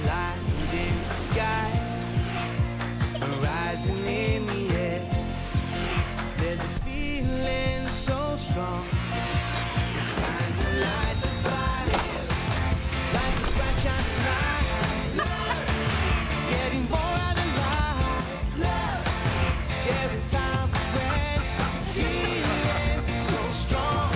light in the sky, rising in the air. There's a feeling so strong. It's time to light the fire, like a bright shining light. Getting more out of life, sharing time with friends, feeling so strong.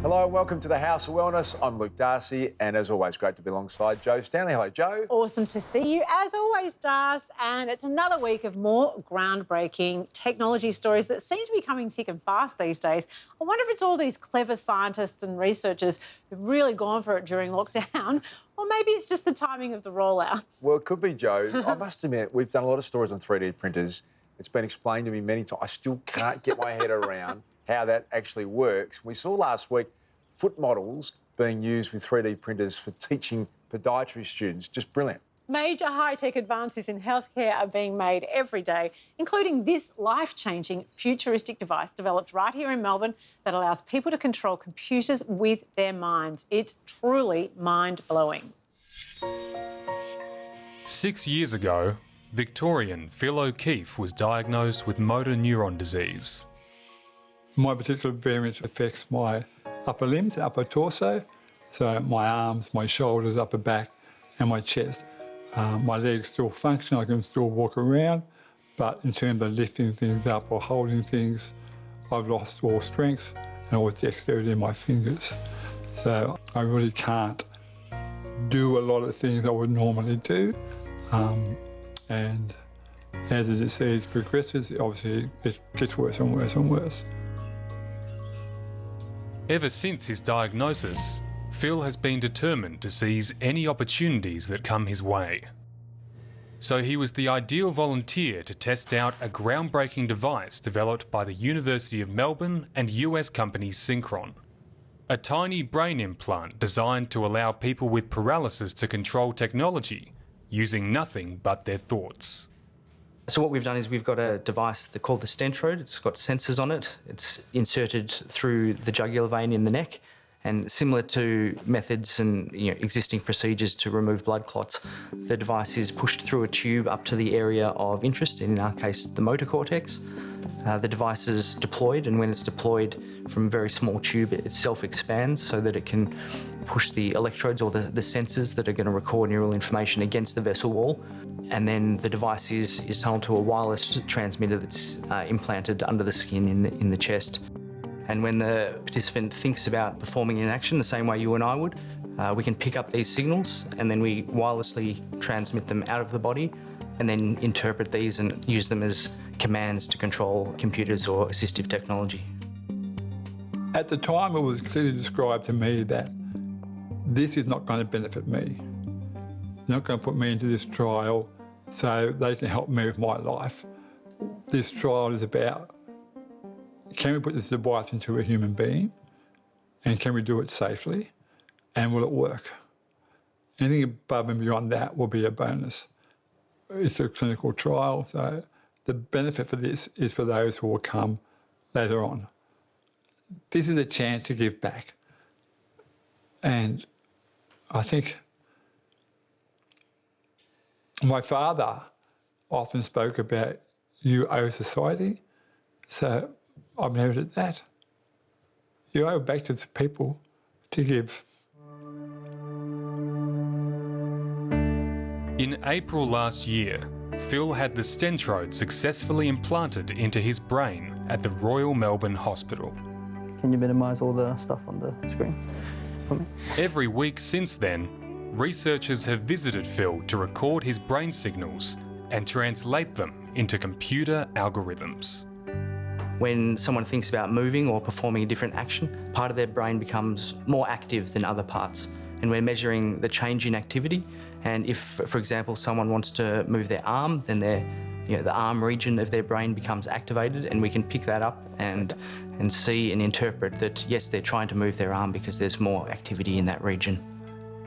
Hello, welcome to the House of Wellness. I'm Luke Darcy, and as always, great to be alongside Joe Stanley. Hello, Joe. Awesome to see you, as always, Darcy. And it's another week of more groundbreaking technology stories that seem to be coming thick and fast these days. I wonder if it's all these clever scientists and researchers who've really gone for it during lockdown, or maybe it's just the timing of the rollouts. Well, it could be, Joe. I must admit, we've done a lot of stories on 3D printers. It's been explained to me many times. I still can't get my head around how that actually works. We saw last week foot models being used with 3D printers for teaching podiatry students. Just brilliant. Major high-tech advances in healthcare are being made every day, including this life-changing futuristic device developed right here in Melbourne that allows people to control computers with their minds. It's truly mind-blowing. 6 years ago, Victorian Phil O'Keefe was diagnosed with motor neuron disease. My particular variant affects my upper limbs, upper torso, so my arms, my shoulders, upper back and my chest. My legs still function, I can still walk around, but in terms of lifting things up or holding things, I've lost all strength and all dexterity in my fingers. So I really can't do a lot of things I would normally do. And as the disease progresses, obviously it gets worse and worse and worse. Ever since his diagnosis, Phil has been determined to seize any opportunities that come his way. So he was the ideal volunteer to test out a groundbreaking device developed by the University of Melbourne and US company Synchron. A tiny brain implant designed to allow people with paralysis to control technology using nothing but their thoughts. So what we've done is we've got a device called the Stentrode. It's got sensors on it. It's inserted through the jugular vein in the neck, and similar to methods and existing procedures to remove blood clots, the device is pushed through a tube up to the area of interest, in our case the motor cortex. The device is deployed, and when it's deployed from a very small tube, it self-expands so that it can push the electrodes or the sensors that are going to record neural information against the vessel wall. And then the device is told to a wireless transmitter that's implanted under the skin in the chest. And when the participant thinks about performing an action the same way you and I would, we can pick up these signals and then we wirelessly transmit them out of the body and then interpret these and use them as commands to control computers or assistive technology. At the time, it was clearly described to me that this is not going to benefit me. They're not going to put me into this trial so they can help me with my life. This trial is about, can we put this device into a human being, and can we do it safely, and will it work? Anything above and beyond that will be a bonus. It's a clinical trial, so the benefit for this is for those who will come later on. This is a chance to give back. And I think my father often spoke about you owe society, so I've noted that. You owe back to the people to give. In April last year, Phil had the Stentrode successfully implanted into his brain at the Royal Melbourne Hospital. Can you minimise all the stuff on the screen for me? Every week since then, researchers have visited Phil to record his brain signals and translate them into computer algorithms. When someone thinks about moving or performing a different action, part of their brain becomes more active than other parts. And we're measuring the change in activity. And if, for example, someone wants to move their arm, then the arm region of their brain becomes activated, and we can pick that up and see and interpret that, yes, they're trying to move their arm because there's more activity in that region.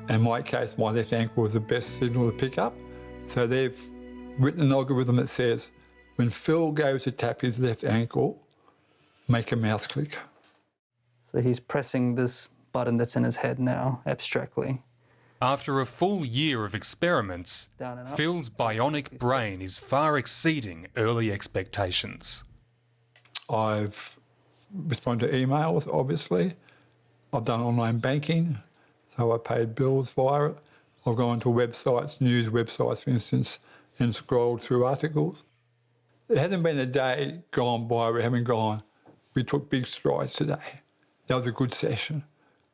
In my case, my left ankle was the best signal to pick up. So they've written an algorithm that says, when Phil goes to tap his left ankle, make a mouse click. So he's pressing this button that's in his head now, abstractly. After a full year of experiments, Down and up. Phil's bionic brain is far exceeding early expectations. I've responded to emails, obviously. I've done online banking, so I paid bills via it. I've gone to websites, news websites, for instance, and scrolled through articles. There hasn't been a day gone by we haven't gone, we took big strides today. That was a good session.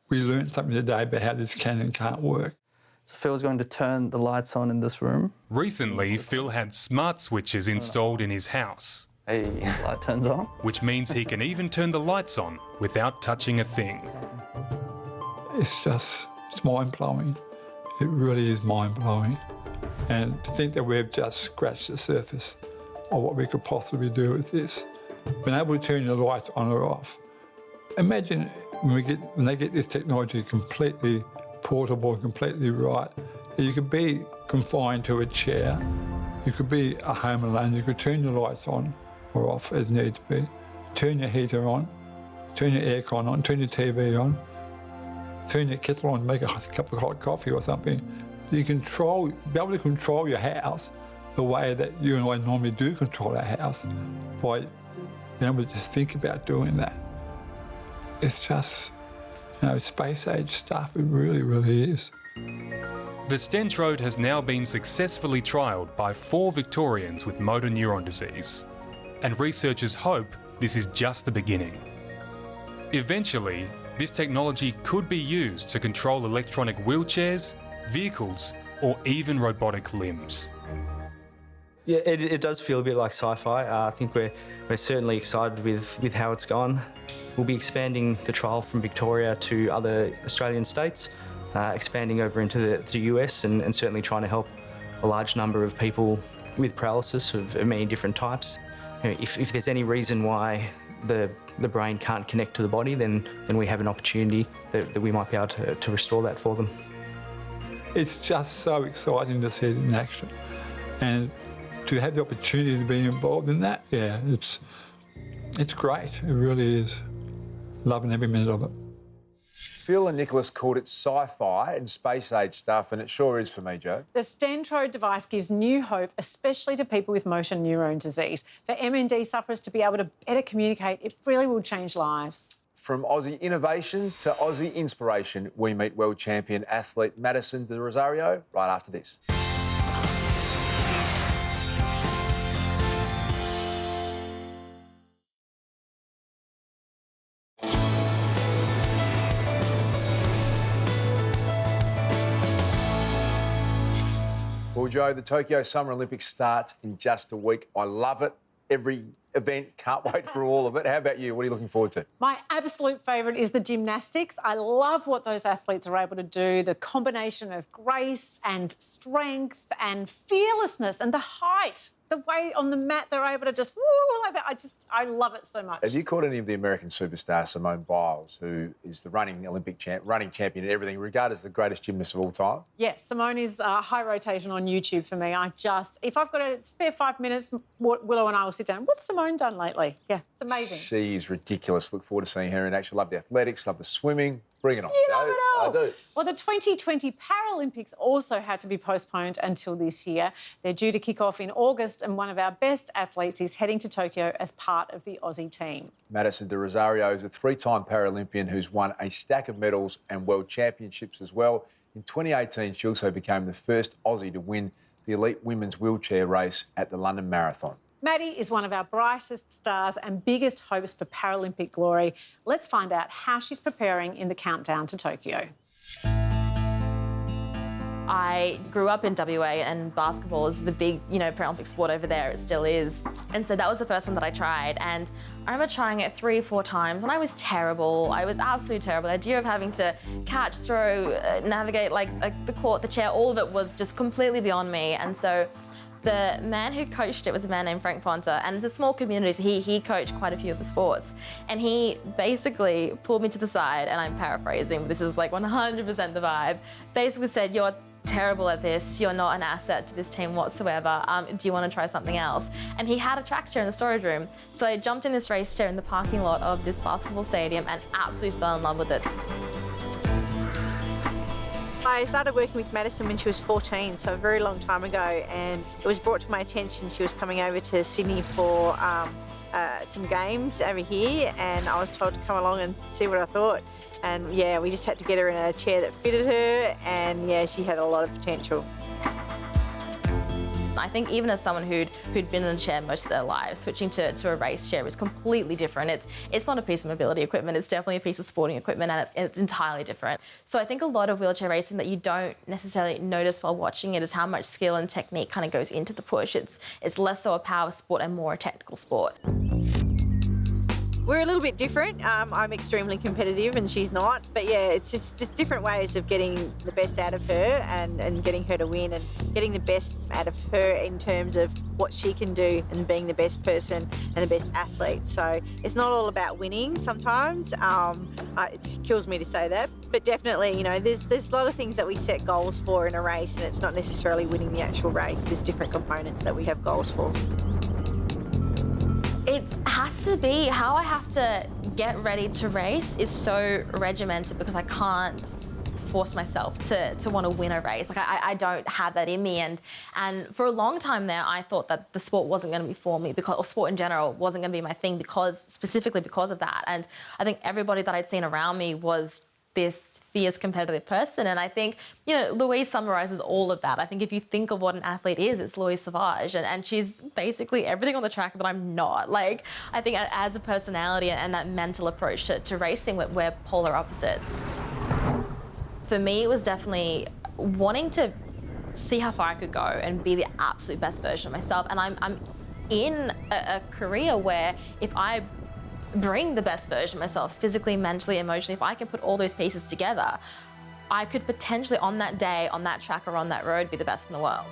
We learned something today about how this can and can't work. So Phil's going to turn the lights on in this room. Recently, Phil had smart switches installed in his house, Hey, light turns on. which means he can even turn the lights on without touching a thing. It's mind-blowing. It really is mind-blowing. And to think that we've just scratched the surface of what we could possibly do with this. Being able to turn your lights on or off. Imagine when they get this technology completely portable, completely right, that you could be confined to a chair, you could be at home alone, you could turn your lights on or off as needs be, turn your heater on, turn your aircon on, turn your TV on, turn your kettle on, make a cup of hot coffee or something. You be able to control your house the way that you and I normally do control our house by being able to just think about doing that. It's just, space age stuff, it really, really is. The Stentrode has now been successfully trialled by 4 Victorians with motor neuron disease, and researchers hope this is just the beginning. Eventually, this technology could be used to control electronic wheelchairs, vehicles, or even robotic limbs. Yeah, it does feel a bit like sci-fi. I think we're certainly excited with how it's gone. We'll be expanding the trial from Victoria to other Australian states, expanding over into the US and certainly trying to help a large number of people with paralysis of many different types. If there's any reason why the brain can't connect to the body, then we have an opportunity that we might be able to restore that for them. It's just so exciting to see it in action. And to have the opportunity to be involved in that, it's great. It really is. Loving every minute of it. Phil and Nicholas called it sci-fi and space-age stuff, and it sure is for me, Joe. The Stentrode device gives new hope, especially to people with motor neuron disease. For MND sufferers to be able to better communicate, it really will change lives. From Aussie innovation to Aussie inspiration, we meet world champion athlete Madison de Rosario right after this. Well, Joe, the Tokyo Summer Olympics starts in just a week. I love it. Every event, can't wait for all of it. How about you? What are you looking forward to? My absolute favourite is the gymnastics. I love what those athletes are able to do, the combination of grace and strength and fearlessness and the height, the way on the mat they're able to just woo like that. I love it so much. Have you caught any of the American superstar Simone Biles, who is the running champion and everything, regarded as the greatest gymnast of all time? Yes, Simone is high rotation on YouTube for me. If I've got a spare 5 minutes, Willow and I will sit down. What's Simone done lately? Yeah, it's amazing. She is ridiculous. Look forward to seeing her in action. Love the athletics, love the swimming. Bring it on. You love it all. I do. Well, the 2020 Paralympics also had to be postponed until this year. They're due to kick off in August, and one of our best athletes is heading to Tokyo as part of the Aussie team. Madison de Rosario is a 3-time Paralympian who's won a stack of medals and world championships as well. In 2018, she also became the first Aussie to win the elite women's wheelchair race at the London Marathon. Maddie is one of our brightest stars and biggest hopes for Paralympic glory. Let's find out how she's preparing in the countdown to Tokyo. I grew up in WA and basketball is the big, Paralympic sport over there. It still is. And so that was the first one that I tried. And I remember trying it 3 or 4 times and I was terrible. I was absolutely terrible. The idea of having to catch, throw, navigate like the court, the chair, all of it was just completely beyond me. And so the man who coached it was a man named Frank Ponta, and it's a small community, so he coached quite a few of the sports. And he basically pulled me to the side, and I'm paraphrasing, but this is like 100% the vibe, basically said, "You're terrible at this, you're not an asset to this team whatsoever, do you want to try something else?" And he had a track chair in the storage room. So I jumped in this race chair in the parking lot of this basketball stadium and absolutely fell in love with it. I started working with Madison when she was 14, so a very long time ago, and it was brought to my attention she was coming over to Sydney for some games over here, and I was told to come along and see what I thought. And yeah, we just had to get her in a chair that fitted her, and yeah, she had a lot of potential. I think even as someone who'd been in a chair most of their lives, switching to a race chair is completely different. It's not a piece of mobility equipment, it's definitely a piece of sporting equipment, and it's entirely different. So I think a lot of wheelchair racing that you don't necessarily notice while watching it is how much skill and technique kind of goes into the push. It's less so a power sport and more a technical sport. We're a little bit different. I'm extremely competitive and she's not. But yeah, it's just different ways of getting the best out of her and getting her to win and getting the best out of her in terms of what she can do and being the best person and the best athlete. So it's not all about winning sometimes. It kills me to say that. But definitely, you know, there's a lot of things that we set goals for in a race, and it's not necessarily winning the actual race. There's different components that we have goals for. It has to be how I have to get ready to race is so regimented because I can't force myself to want to win a race. Like I don't have that in me, and for a long time there I thought that the sport wasn't going to be for me, or sport in general wasn't going to be my thing specifically because of that. And I think everybody that I'd seen around me was this fierce competitive person, and I think, you know, Louise summarizes all of that. I think if you think of what an athlete is, it's Louise Sauvage, and she's basically everything on the track that I'm not. Like, I think as a personality and that mental approach to racing, we're polar opposites. For me, it was definitely wanting to see how far I could go and be the absolute best version of myself. And I'm in a career where if I bring the best version of myself, physically, mentally, emotionally, if I can put all those pieces together, I could potentially on that day, on that track or on that road, be the best in the world.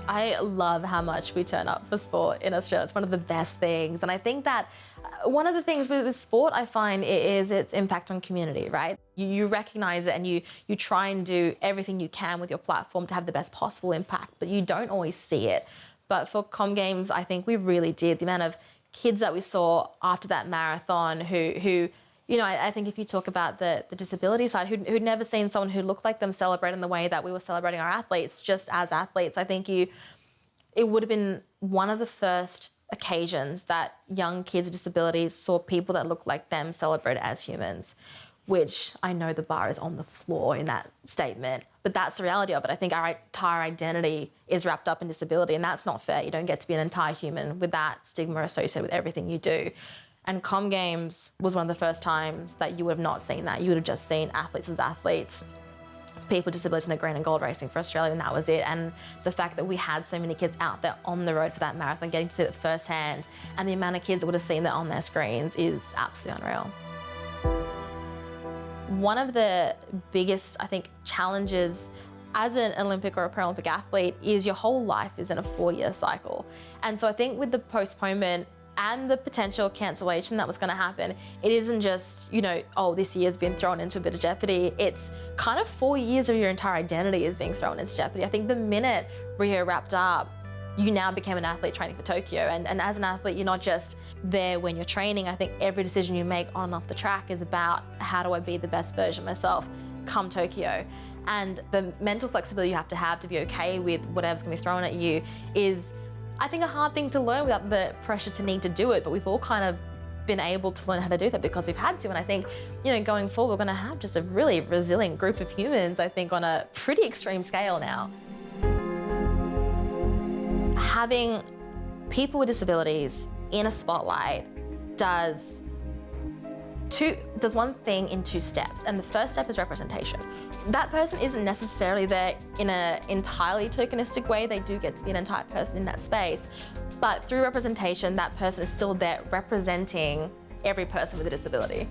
I love how much we turn up for sport in Australia. It's one of the best things. And I think that one of the things with sport I find is its impact on community, right? You recognize it and you try and do everything you can with your platform to have the best possible impact, but you don't always see it. But for Comm Games, I think we really did. The amount of kids that we saw after that marathon who you know, I think if you talk about the disability side, who'd never seen someone who looked like them celebrate in the way that we were celebrating our athletes, just as athletes, I think it would have been one of the first occasions that young kids with disabilities saw people that looked like them celebrate as humans, which I know the bar is on the floor in that statement, but that's the reality of it. I think our entire identity is wrapped up in disability, and that's not fair. You don't get to be an entire human with that stigma associated with everything you do. And Comm Games was one of the first times that you would have not seen that. You would have just seen athletes as athletes, people with disabilities in the green and gold racing for Australia, and that was it. And the fact that we had so many kids out there on the road for that marathon, getting to see it firsthand, and the amount of kids that would have seen that on their screens is absolutely unreal. One of the biggest, I think, challenges as an Olympic or a Paralympic athlete is your whole life is in a 4-year cycle. And so I think with the postponement and the potential cancellation that was going to happen, it isn't just, you know, oh, this year's been thrown into a bit of jeopardy. It's kind of 4 years of your entire identity is being thrown into jeopardy. I think the minute Rio wrapped up, you now became an athlete training for Tokyo. And as an athlete, you're not just there when you're training. I think every decision you make on and off the track is about how do I be the best version of myself come Tokyo. And the mental flexibility you have to be okay with whatever's going to be thrown at you is, I think, a hard thing to learn without the pressure to need to do it. But we've all kind of been able to learn how to do that because we've had to. And I think, you know, going forward, we're going to have just a really resilient group of humans, I think, on a pretty extreme scale now. Having people with disabilities in a spotlight does one thing in 2 steps. And the first step is representation. That person isn't necessarily there in an entirely tokenistic way. They do get to be an entire person in that space. But through representation, that person is still there representing every person with a disability.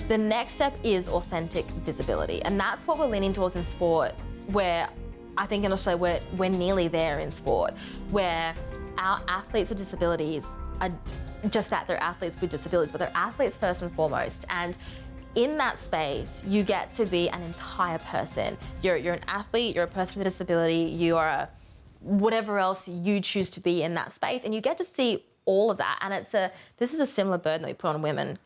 The next step is authentic visibility. And that's what we're leaning towards in sport, where I think in Australia we're nearly there in sport, where our athletes with disabilities are just that, they're athletes with disabilities, but they're athletes first and foremost. And in that space, you get to be an entire person. You're an athlete, you're a person with a disability, you are whatever else you choose to be in that space, and you get to see all of that. And this is a similar burden that we put on women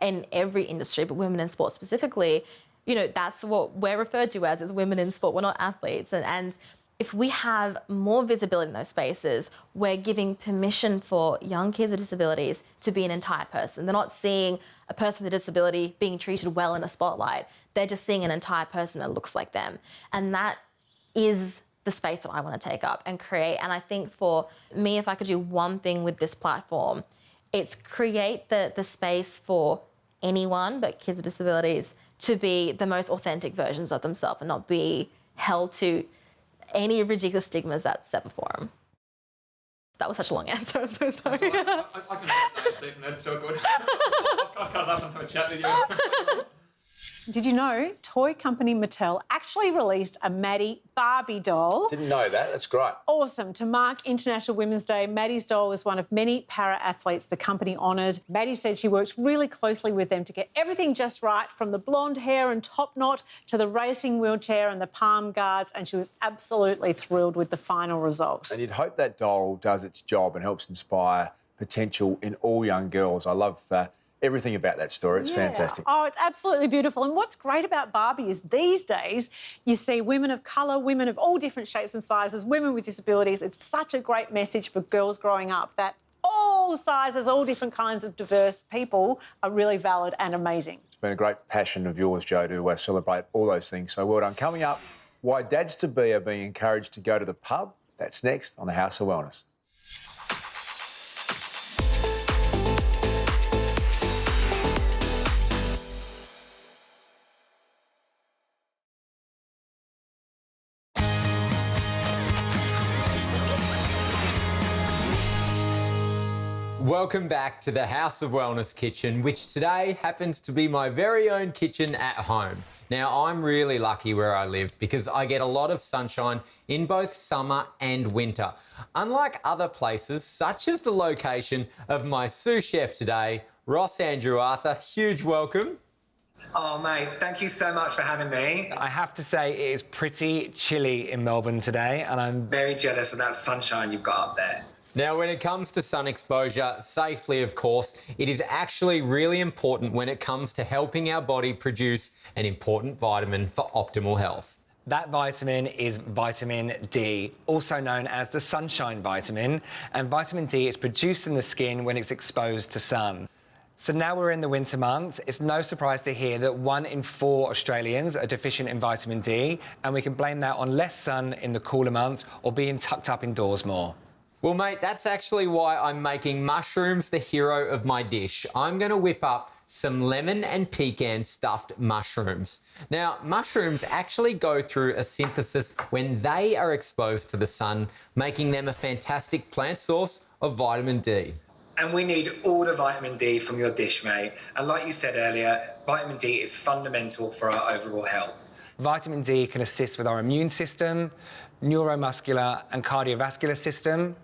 in every industry, but women in sport specifically, you know, that's what we're referred to as women in sport. We're not athletes. And if we have more visibility in those spaces, we're giving permission for young kids with disabilities to be an entire person. They're not seeing a person with a disability being treated well in a spotlight. They're just seeing an entire person that looks like them. And that is the space that I want to take up and create. And I think for me, if I could do one thing with this platform, it's create the space for anyone but kids with disabilities to be the most authentic versions of themselves and not be held to any ridiculous stigmas that's set before them. That was such a long answer, I'm so sorry. I can that Stephen, it's so good. I've got enough and have a chat with you. Did you know toy company Mattel actually released a Maddie Barbie doll? Didn't know that. That's great. Awesome. To mark International Women's Day, Maddie's doll was one of many para-athletes the company honoured. Maddie said she worked really closely with them to get everything just right, from the blonde hair and top knot to the racing wheelchair and the palm guards, and she was absolutely thrilled with the final result. And you'd hope that doll does its job and helps inspire potential in all young girls. I love everything about that story. It's fantastic. Oh, it's absolutely beautiful. And what's great about Barbie is these days you see women of colour, women of all different shapes and sizes, women with disabilities. It's such a great message for girls growing up that all sizes, all different kinds of diverse people are really valid and amazing. It's been a great passion of yours, Jo, to celebrate all those things. So well done. Coming up, why dads-to-be are being encouraged to go to the pub. That's next on the House of Wellness. Welcome back to the House of Wellness kitchen, which today happens to be my very own kitchen at home. Now, I'm really lucky where I live because I get a lot of sunshine in both summer and winter. Unlike other places, such as the location of my sous chef today, Ross Andrew Arthur. Huge welcome. Oh, mate, thank you so much for having me. I have to say it is pretty chilly in Melbourne today, and I'm very jealous of that sunshine you've got up there. Now, when it comes to sun exposure, safely of course, it is actually really important when it comes to helping our body produce an important vitamin for optimal health. That vitamin is vitamin D, also known as the sunshine vitamin, and vitamin D is produced in the skin when it's exposed to sun. So now we're in the winter months, it's no surprise to hear that 1 in 4 Australians are deficient in vitamin D, and we can blame that on less sun in the cooler months or being tucked up indoors more. Well, mate, that's actually why I'm making mushrooms the hero of my dish. I'm going to whip up some lemon and pecan stuffed mushrooms. Now, mushrooms actually go through a synthesis when they are exposed to the sun, making them a fantastic plant source of vitamin D. And we need all the vitamin D from your dish, mate. And like you said earlier, vitamin D is fundamental for our overall health. Vitamin D can assist with our immune system, neuromuscular and cardiovascular system,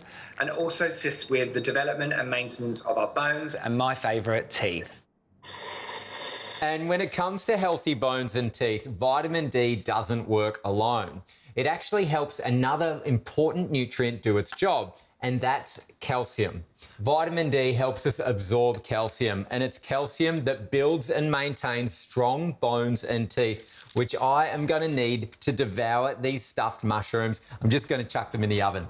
and also assists with the development and maintenance of our bones and my favourite, teeth. And when it comes to healthy bones and teeth, vitamin D doesn't work alone. It actually helps another important nutrient do its job, and that's calcium. Vitamin D helps us absorb calcium, and it's calcium that builds and maintains strong bones and teeth, which I am going to need to devour these stuffed mushrooms. I'm just going to chuck them in the oven.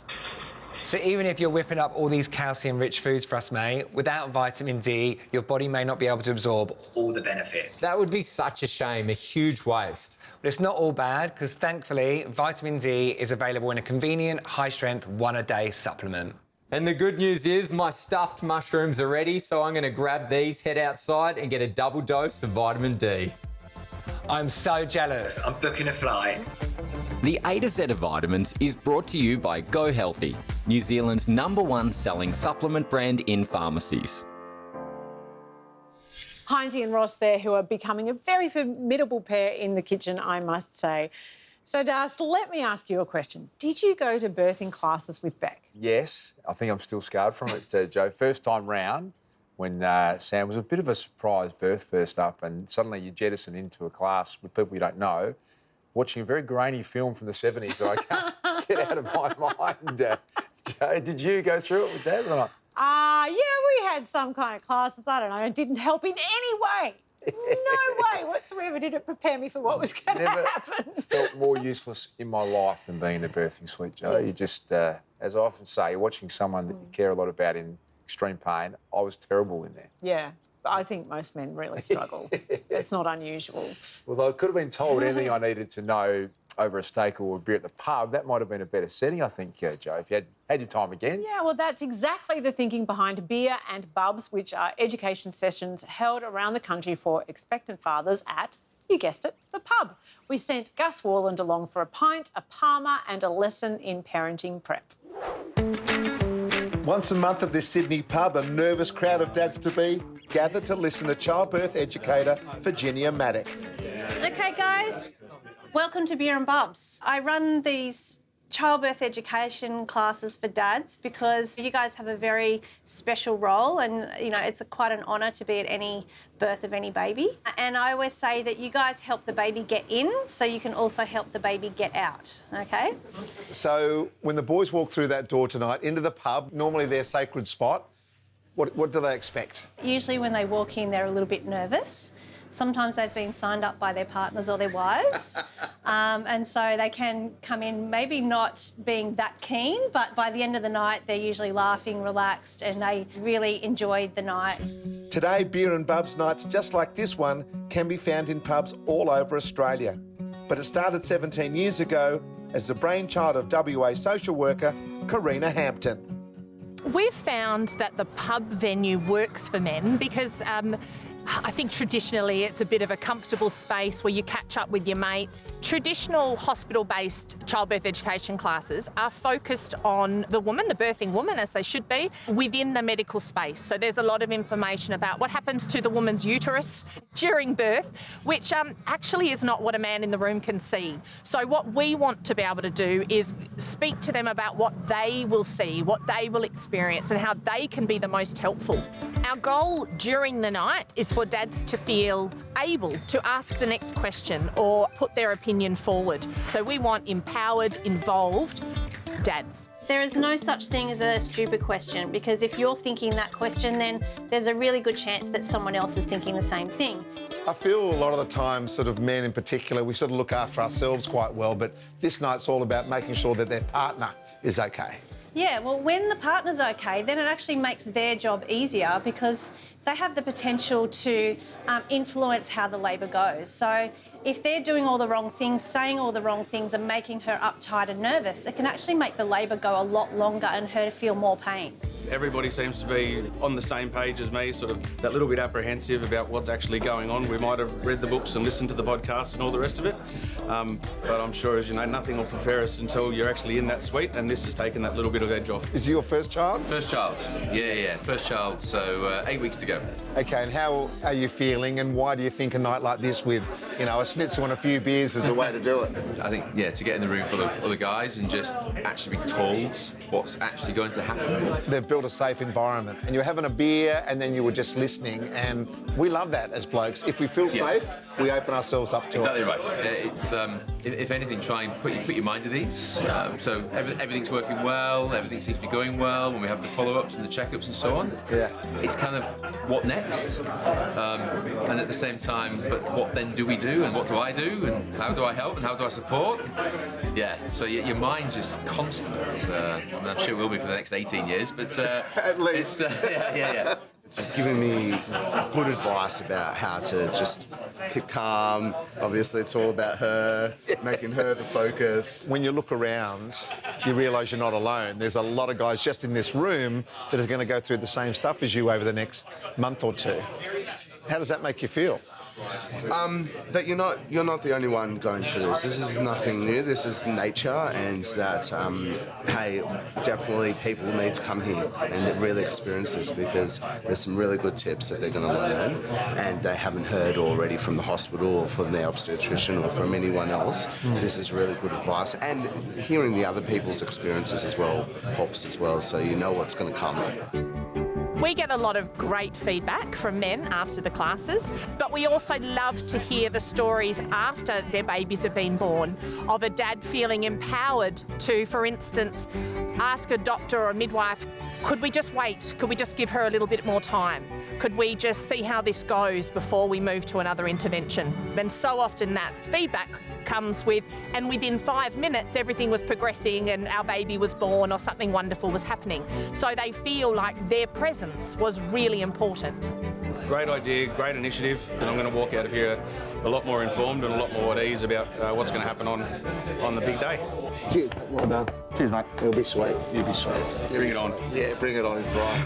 So even if you're whipping up all these calcium-rich foods for us, mate, without vitamin D, your body may not be able to absorb all the benefits. That would be such a shame, a huge waste. But it's not all bad, because thankfully, vitamin D is available in a convenient, high-strength, 1-a-day supplement. And the good news is my stuffed mushrooms are ready, so I'm going to grab these, head outside and get a double dose of vitamin D. I'm so jealous. I'm booking a flight. The A to Z of vitamins is brought to you by Go Healthy, New Zealand's #1 selling supplement brand in pharmacies. Hindsy and Ross there, who are becoming a very formidable pair in the kitchen, I must say. So, Darce, let me ask you a question. Did you go to birthing classes with Beck? Yes, I think I'm still scarred from it, Jo. First time round, when Sam was a bit of a surprise birth first up, and suddenly you jettison into a class with people you don't know, watching a very grainy film from the 70s that I can't get out of my mind. Jo, did you go through it with Dad or not? Yeah, we had some kind of classes. I don't know. It didn't help in any way. No way whatsoever did it prepare me for what was going to happen. Felt more useless in my life than being in the birthing suite, Jo. Yes. You just, as I often say, watching someone that you care a lot about in extreme pain, I was terrible in there. Yeah, but I think most men really struggle. It's not unusual. Although I could have been told anything I needed to know over a steak or a beer at the pub, that might have been a better setting, I think, Jo, if you had your time again. Yeah, well, that's exactly the thinking behind Beer and Bubs, which are education sessions held around the country for expectant fathers at, you guessed it, the pub. We sent Gus Warland along for a pint, a parma and a lesson in parenting prep. Once a month at this Sydney pub, a nervous crowd of dads-to-be gather to listen to childbirth educator Virginia Maddock. Okay, guys, welcome to Beer and Bubs. I run these childbirth education classes for dads because you guys have a very special role and, you know, it's quite an honour to be at any birth of any baby. And I always say that you guys help the baby get in so you can also help the baby get out, OK? So when the boys walk through that door tonight into the pub, normally their sacred spot, what do they expect? Usually when they walk in, they're a little bit nervous. Sometimes they've been signed up by their partners or their wives, and so they can come in maybe not being that keen, but by the end of the night, they're usually laughing, relaxed, and they really enjoyed the night. Today, Beer and Bubs nights just like this one can be found in pubs all over Australia. But it started 17 years ago as the brainchild of WA social worker Karina Hampton. We've found that the pub venue works for men because I think traditionally it's a bit of a comfortable space where you catch up with your mates. Traditional hospital-based childbirth education classes are focused on the woman, the birthing woman, as they should be, within the medical space. So there's a lot of information about what happens to the woman's uterus during birth, which actually is not what a man in the room can see. So what we want to be able to do is speak to them about what they will see, what they will experience, and how they can be the most helpful. Our goal during the night is for dads to feel able to ask the next question or put their opinion forward. So we want empowered, involved dads. There is no such thing as a stupid question because if you're thinking that question, then there's a really good chance that someone else is thinking the same thing. I feel a lot of the time, sort of men in particular, we sort of look after ourselves quite well, but this night's all about making sure that their partner is okay. Yeah, well, when the partner's okay, then it actually makes their job easier because they have the potential to influence how the labour goes. So if they're doing all the wrong things, saying all the wrong things and making her uptight and nervous, it can actually make the labour go a lot longer and her feel more pain. Everybody seems to be on the same page as me, sort of that little bit apprehensive about what's actually going on. We might have read the books and listened to the podcasts and all the rest of it, but I'm sure, as you know, nothing will prepare us until you're actually in that suite, and this has taken that little bit of edge off. Is it your first child? First child, yeah, first child, so 8 weeks to go. Okay, and how are you feeling, and why do you think a night like this with, you know, a schnitzel and a few beers is a way to do it? I think, yeah, to get in the room full of other guys and just actually be told what's actually going to happen. They've built a safe environment, and you're having a beer and then you were just listening, and we love that as blokes. If we feel safe, we open ourselves up to exactly it. Exactly right. It's, if anything, try and put your mind at ease. So everything's working well, everything seems to be going well when we have the follow-ups and the checkups and so on. Yeah. It's kind of what next? And at the same time, but what then do we do, and what do I do, and how do I help, and how do I support? Yeah, so your mind's just constant. I mean, I'm sure it will be for the next 18 years, but at least. Yeah. It's given me good advice about how to just keep calm. Obviously, it's all about her, making her the focus. When you look around, you realise you're not alone. There's a lot of guys just in this room that are going to go through the same stuff as you over the next month or two. How does that make you feel? That you're not the only one going through this. This is nothing new. This is nature, and that hey, definitely people need to come here and really experience this because there's some really good tips that they're going to learn, and they haven't heard already from the hospital or from their obstetrician or from anyone else. This is really good advice, and hearing the other people's experiences as well helps as well, so you know what's going to come. We get a lot of great feedback from men after the classes, but we also love to hear the stories after their babies have been born of a dad feeling empowered to, for instance, ask a doctor or a midwife, could we just wait? Could we just give her a little bit more time? Could we just see how this goes before we move to another intervention? And so often that feedback comes with, and within 5 minutes everything was progressing and our baby was born or something wonderful was happening. So they feel like their presence was really important. Great idea, great initiative, and I'm going to walk out of here a lot more informed and a lot more at ease about what's going to happen on the big day. Cheers, well done. Cheers, mate. It'll be sweet. You'll be sweet. Bring it on. Yeah, bring it on is right.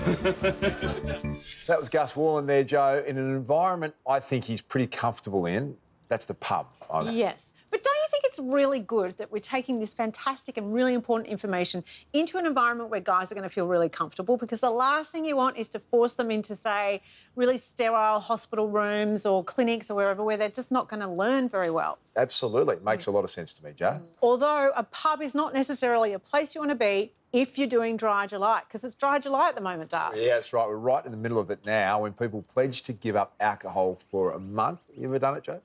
That was Gus Wallen there, Joe, in an environment I think he's pretty comfortable in. That's the pub. Yes. But don't you think it's really good that we're taking this fantastic and really important information into an environment where guys are going to feel really comfortable? Because the last thing you want is to force them into, say, really sterile hospital rooms or clinics or wherever where they're just not going to learn very well. Absolutely. Makes a lot of sense to me, Joe. Although a pub is not necessarily a place you want to be if you're doing Dry July, because it's Dry July at the moment, Darcy. Yeah, that's right. We're right in the middle of it now when people pledge to give up alcohol for a month. You ever done it, Joe?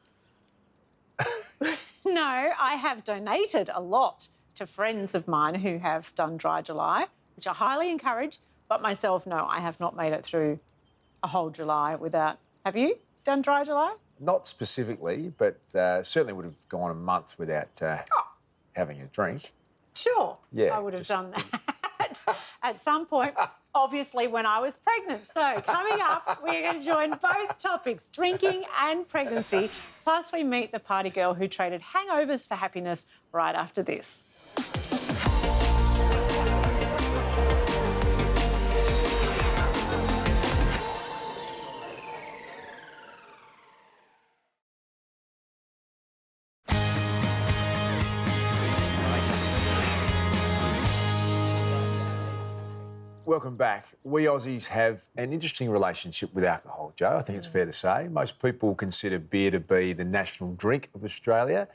No, I have donated a lot to friends of mine who have done Dry July, which I highly encourage, but myself, no, I have not made it through a whole July without... Have you done Dry July? Not specifically, but certainly would have gone a month without having a drink. Sure, Yeah, I would have done that at some point, obviously when I was pregnant. So coming up, we're going to join both topics, drinking and pregnancy. Plus we meet the party girl who traded hangovers for happiness right after this. Welcome back. We Aussies have an interesting relationship with alcohol, Joe. I think it's fair to say. Most people consider beer to be the national drink of Australia,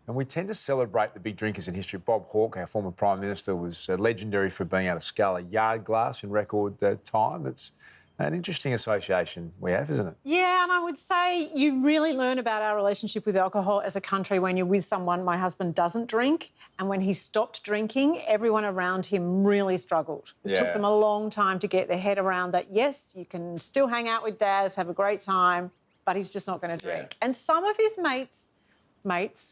and we tend to celebrate the big drinkers in history. Bob Hawke, our former Prime Minister, was legendary for being able to scale a yard glass in record time. It's an interesting association we have, isn't it? Yeah, and I would say you really learn about our relationship with alcohol as a country when you're with someone. My husband doesn't drink, and when he stopped drinking, everyone around him really struggled. It took them a long time to get their head around that, yes, you can still hang out with Daz, have a great time, but he's just not going to drink. And some of his mates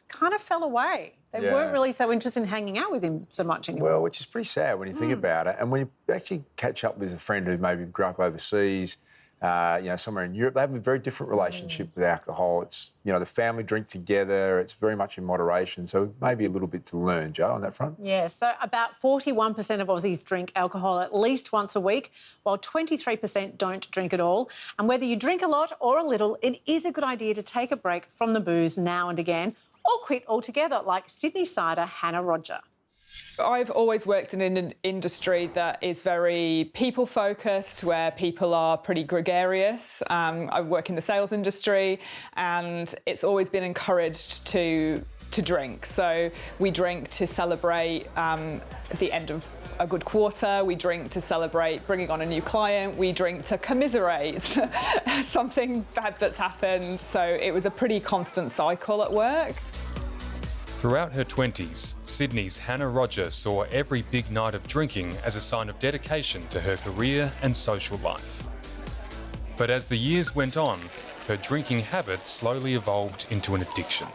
kind of fell away. They weren't really so interested in hanging out with him so much anymore. Well, which is pretty sad when you think about it. And when you actually catch up with a friend who maybe grew up overseas, somewhere in Europe, they have a very different relationship with alcohol. It's, the family drink together. It's very much in moderation. So maybe a little bit to learn, Joe, on that front. Yeah, so about 41% of Aussies drink alcohol at least once a week, while 23% don't drink at all. And whether you drink a lot or a little, it is a good idea to take a break from the booze now and again, or quit altogether, like Sydney cider Hannah Roger. I've always worked in an industry that is very people-focused, where people are pretty gregarious. I work in the sales industry, and it's always been encouraged to drink. So we drink to celebrate the end of a good quarter. We drink to celebrate bringing on a new client. We drink to commiserate something bad that's happened. So it was a pretty constant cycle at work. Throughout her 20s, Sydney's Hannah Roger saw every big night of drinking as a sign of dedication to her career and social life. But as the years went on, her drinking habit slowly evolved into an addiction.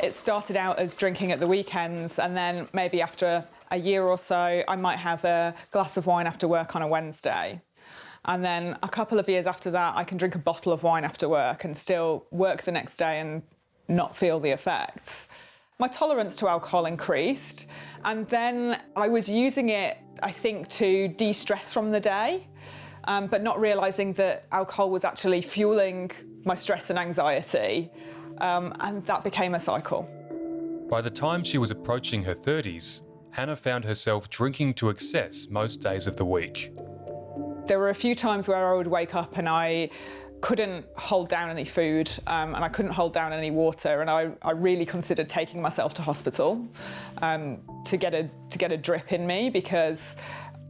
It started out as drinking at the weekends, and then maybe after a year or so, I might have a glass of wine after work on a Wednesday. And then a couple of years after that, I can drink a bottle of wine after work and still work the next day and not feel the effects. My tolerance to alcohol increased, and then I was using it, I think, to de-stress from the day, but not realising that alcohol was actually fueling my stress and anxiety, and that became a cycle. By the time she was approaching her 30s, Hannah found herself drinking to excess most days of the week. There were a few times where I would wake up and I couldn't hold down any food, and I couldn't hold down any water, and I really considered taking myself to hospital to get a drip in me, because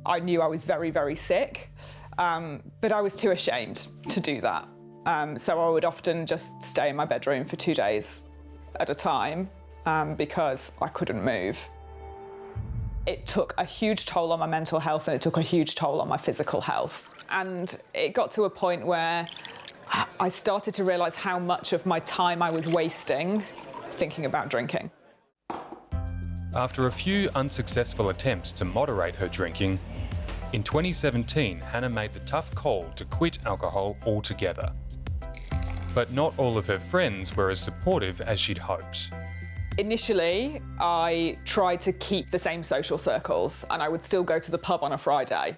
I knew I was very, very sick. but I was too ashamed to do that. So I would often just stay in my bedroom for 2 days at a time because I couldn't move. It took a huge toll on my mental health and it took a huge toll on my physical health. And it got to a point where I started to realise how much of my time I was wasting thinking about drinking. After a few unsuccessful attempts to moderate her drinking, in 2017, Hannah made the tough call to quit alcohol altogether. But not all of her friends were as supportive as she'd hoped. Initially, I tried to keep the same social circles and I would still go to the pub on a Friday.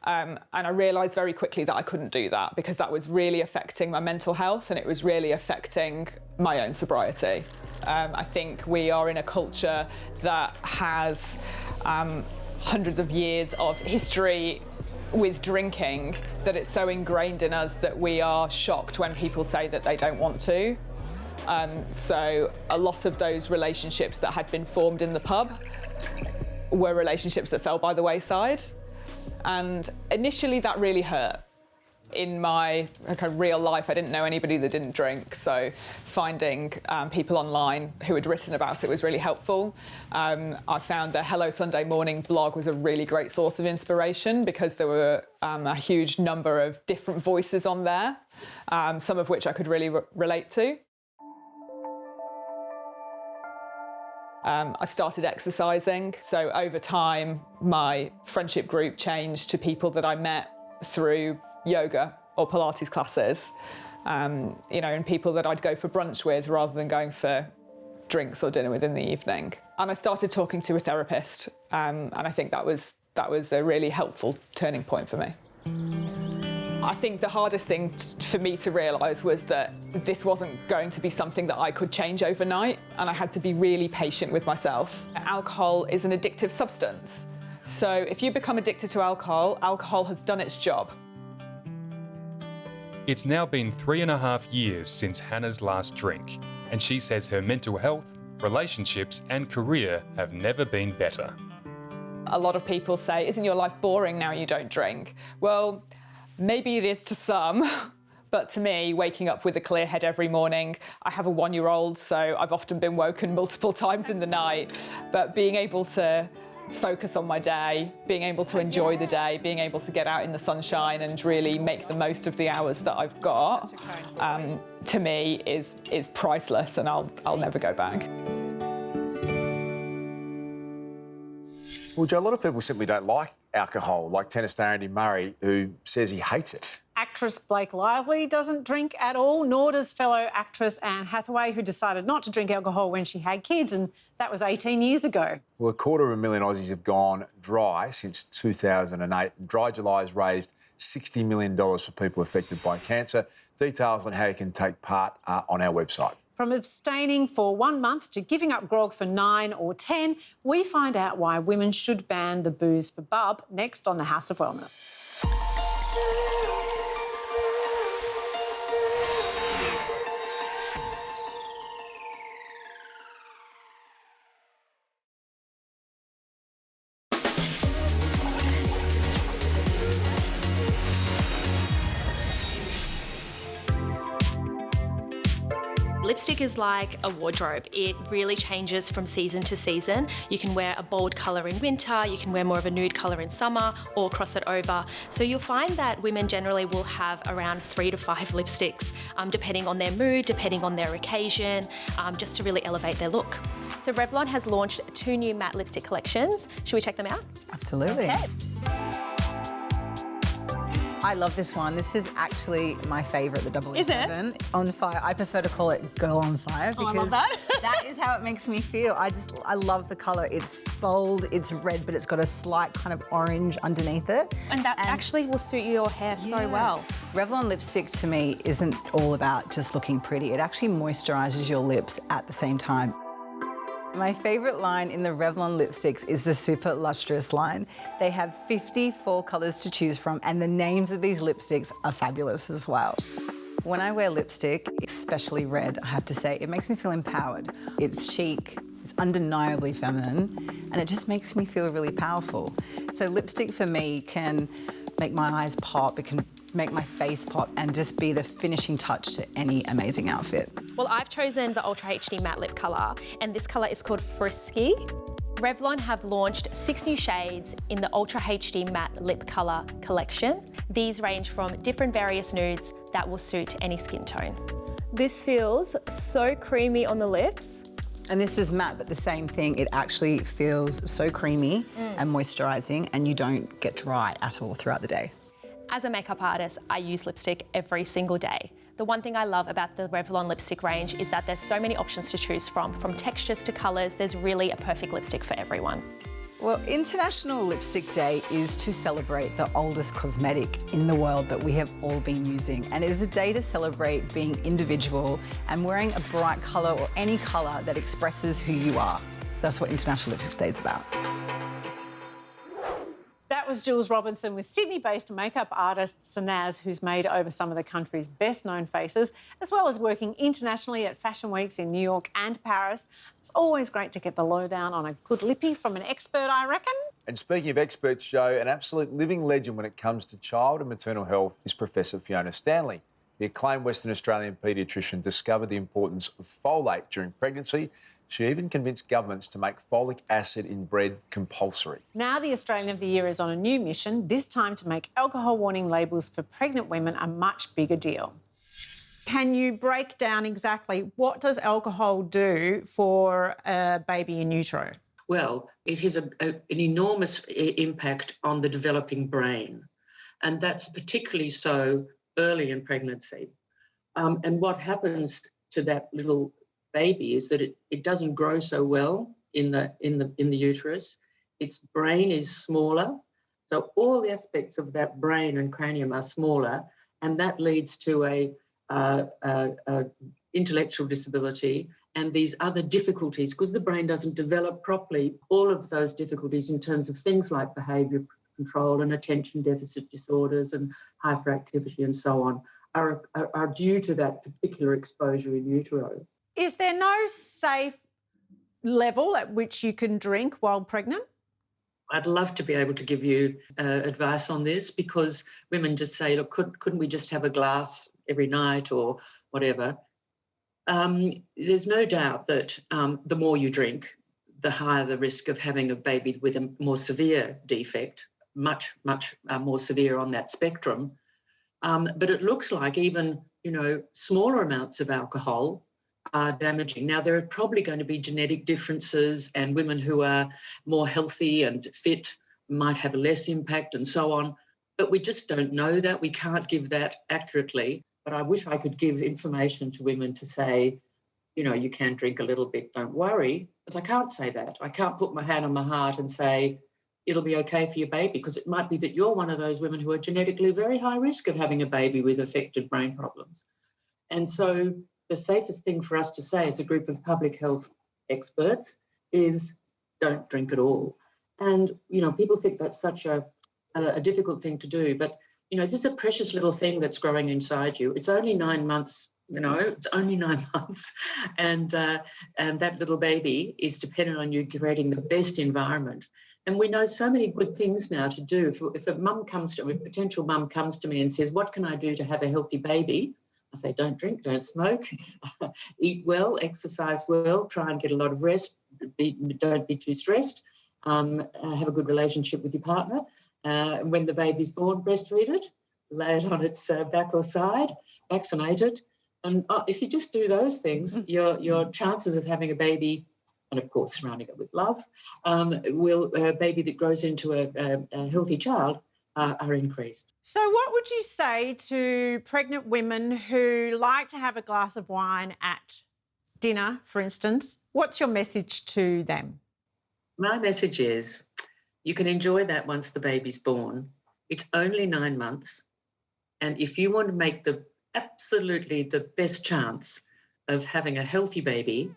And I realised very quickly that I couldn't do that because that was really affecting my mental health and it was really affecting my own sobriety. I think we are in a culture that has hundreds of years of history with drinking that it's so ingrained in us that we are shocked when people say that they don't want to. So a lot of those relationships that had been formed in the pub were relationships that fell by the wayside. And initially that really hurt. In my real life, I didn't know anybody that didn't drink, so finding people online who had written about it was really helpful. I found the Hello Sunday Morning blog was a really great source of inspiration because there were a huge number of different voices on there, some of which I could really relate to. I started exercising, so over time my friendship group changed to people that I met through yoga or Pilates classes, and people that I'd go for brunch with rather than going for drinks or dinner with in the evening. And I started talking to a therapist, and I think that was a really helpful turning point for me. I think the hardest thing for me to realise was that this wasn't going to be something that I could change overnight, and I had to be really patient with myself. Alcohol is an addictive substance, so if you become addicted to alcohol, alcohol has done its job. It's now been 3.5 years since Hannah's last drink, and she says her mental health, relationships and career have never been better. A lot of people say, isn't your life boring now you don't drink? Well, maybe it is to some, but to me, waking up with a clear head every morning, I have a 1-year-old, so I've often been woken multiple times in the night, but being able to focus on my day, being able to enjoy the day, being able to get out in the sunshine and really make the most of the hours that I've got, to me is priceless, and I'll never go back. Well, Joe, a lot of people simply don't like alcohol, like tennis star Andy Murray, who says he hates it. Actress Blake Lively doesn't drink at all, nor does fellow actress Anne Hathaway, who decided not to drink alcohol when she had kids, and that was 18 years ago. Well, 250,000 Aussies have gone dry since 2008. Dry July has raised $60 million for people affected by cancer. Details on how you can take part are on our website. From abstaining for 1 month to giving up grog for 9 or 10, we find out why women should ban the booze for bub next on the House of Wellness. Lipstick is like a wardrobe. It really changes from season to season. You can wear a bold colour in winter, you can wear more of a nude colour in summer, or cross it over. So you'll find that women generally will have around 3 to 5 lipsticks, depending on their mood, depending on their occasion, just to really elevate their look. So Revlon has launched 2 new matte lipstick collections. Should we check them out? Absolutely. Okay. I love this one. This is actually my favourite, the 007. Is it? On Fire. I prefer to call it Girl on Fire because I love that. that is how it makes me feel. I love the colour. It's bold, it's red, but it's got a slight kind of orange underneath it. And that actually will suit your hair so well. Revlon lipstick to me isn't all about just looking pretty. It actually moisturises your lips at the same time. My favourite line in the Revlon lipsticks is the Super Lustrous line. They have 54 colours to choose from, and the names of these lipsticks are fabulous as well. When I wear lipstick, especially red, I have to say, it makes me feel empowered. It's chic, it's undeniably feminine, and it just makes me feel really powerful. So lipstick for me can make my eyes pop, it can make my face pop, and just be the finishing touch to any amazing outfit. Well, I've chosen the Ultra HD Matte Lip colour, and this colour is called Frisky. Revlon have launched 6 new shades in the Ultra HD Matte Lip Colour collection. These range from different various nudes that will suit any skin tone. This feels so creamy on the lips. And this is matte, but the same thing. It actually feels so creamy and moisturising, and you don't get dry at all throughout the day. As a makeup artist, I use lipstick every single day. The one thing I love about the Revlon lipstick range is that there's so many options to choose from textures to colours. There's really a perfect lipstick for everyone. Well, International Lipstick Day is to celebrate the oldest cosmetic in the world that we have all been using. And it is a day to celebrate being individual and wearing a bright colour or any colour that expresses who you are. That's what International Lipstick Day is about. That was Jules Robinson with Sydney-based makeup artist Sanaz, who's made over some of the country's best-known faces, as well as working internationally at fashion weeks in New York and Paris. It's always great to get the lowdown on a good lippy from an expert, I reckon. And speaking of experts, Joe, an absolute living legend when it comes to child and maternal health is Professor Fiona Stanley. The acclaimed Western Australian paediatrician discovered the importance of folate during pregnancy. She even convinced governments to make folic acid in bread compulsory. Now the Australian of the Year is on a new mission, this time to make alcohol warning labels for pregnant women a much bigger deal. Can you break down exactly what does alcohol do for a baby in utero? Well, it has an enormous impact on the developing brain, and that's particularly so early in pregnancy. And what happens to that little baby is that it doesn't grow so well in the uterus. Its brain is smaller, so all the aspects of that brain and cranium are smaller, and that leads to a intellectual disability and these other difficulties because the brain doesn't develop properly. All of those difficulties in terms of things like behaviour control and attention deficit disorders and hyperactivity and so on are due to that particular exposure in utero. Is there no safe level at which you can drink while pregnant? I'd love to be able to give you advice on this because women just say, look, couldn't we just have a glass every night or whatever? There's no doubt that the more you drink, the higher the risk of having a baby with a more severe defect, much more severe on that spectrum. But it looks like even, smaller amounts of alcohol are damaging. Now, there are probably going to be genetic differences and women who are more healthy and fit might have less impact and so on, but we just don't know that. We can't give that accurately, but I wish I could give information to women to say, you can drink a little bit, don't worry, but I can't say that. I can't put my hand on my heart and say, it'll be okay for your baby, because it might be that you're one of those women who are genetically very high risk of having a baby with affected brain problems. And so the safest thing for us to say as a group of public health experts is don't drink at all. And, people think that's such a difficult thing to do, but, this is a precious little thing that's growing inside you. It's only 9 months, it's only 9 months. And that little baby is dependent on you creating the best environment. And we know so many good things now to do. If a potential mum comes to me and says, what can I do to have a healthy baby? I say, don't drink, don't smoke, eat well, exercise well, try and get a lot of rest, don't be too stressed, have a good relationship with your partner. When the baby's born, breastfeed it, lay it on its back or side, vaccinate it. And if you just do those things, your chances of having a baby, and of course surrounding it with love, a baby that grows into a healthy child are increased. So what would you say to pregnant women who like to have a glass of wine at dinner, for instance? What's your message to them? My message is you can enjoy that once the baby's born. It's only 9 months. And if you want to make absolutely the best chance of having a healthy baby,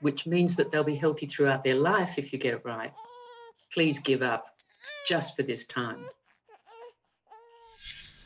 which means that they'll be healthy throughout their life if you get it right, please give up just for this time.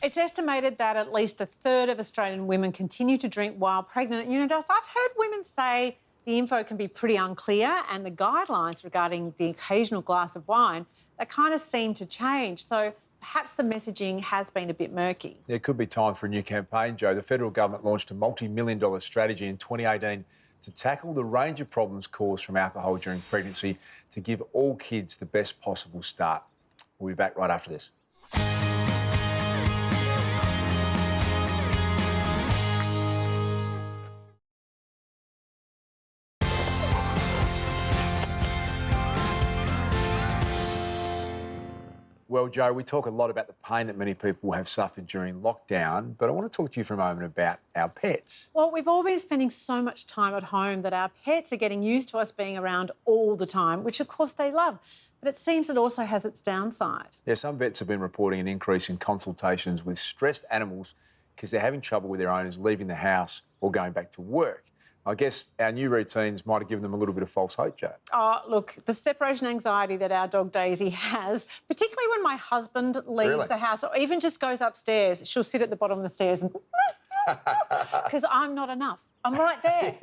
It's estimated that at least a third of Australian women continue to drink while pregnant. I've heard women say the info can be pretty unclear and the guidelines regarding the occasional glass of wine, they kind of seem to change. So perhaps the messaging has been a bit murky. It could be time for a new campaign, Joe. The federal government launched a multi-million-dollar strategy in 2018 to tackle the range of problems caused from alcohol during pregnancy to give all kids the best possible start. We'll be back right after this. Well, Joe, we talk a lot about the pain that many people have suffered during lockdown, but I want to talk to you for a moment about our pets. Well, we've all been spending so much time at home that our pets are getting used to us being around all the time, which of course they love. But it seems it also has its downside. Yeah, some vets have been reporting an increase in consultations with stressed animals because they're having trouble with their owners leaving the house or going back to work. I guess our new routines might have given them a little bit of false hope, Joe. Oh, look, the separation anxiety that our dog Daisy has, particularly when my husband leaves the house or even just goes upstairs, she'll sit at the bottom of the stairs and... because I'm not enough. I'm right there.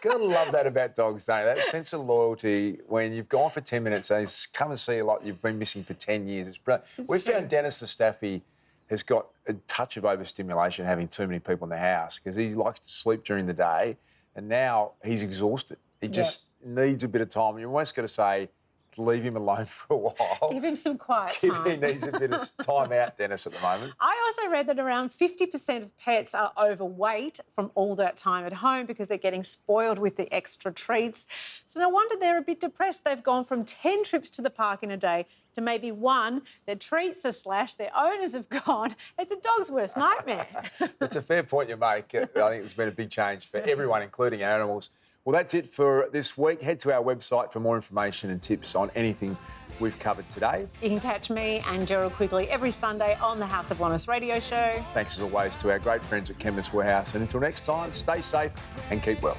Gotta love that about dogs, don't you? That sense of loyalty when you've gone for 10 minutes and they come and see you like you've been missing for 10 years. It's brilliant. We found Dennis the Staffy has got a touch of overstimulation having too many people in the house because he likes to sleep during the day and now he's exhausted. He just needs a bit of time. You're almost got to say, leave him alone for a while. Give him some quiet time. He needs a bit of time out, Dennis, at the moment. I also read that around 50% of pets are overweight from all that time at home because they're getting spoiled with the extra treats. So no wonder they're a bit depressed. They've gone from 10 trips to the park in a day to maybe one. Their treats are slashed, their owners have gone. It's a dog's worst nightmare. It's a fair point you make. I think there's been a big change for everyone, including our animals. Well, that's it for this week. Head to our website for more information and tips on anything we've covered today. You can catch me and Gerald Quigley every Sunday on the House of Wellness radio show. Thanks as always to our great friends at Chemist Warehouse. And until next time, stay safe and keep well.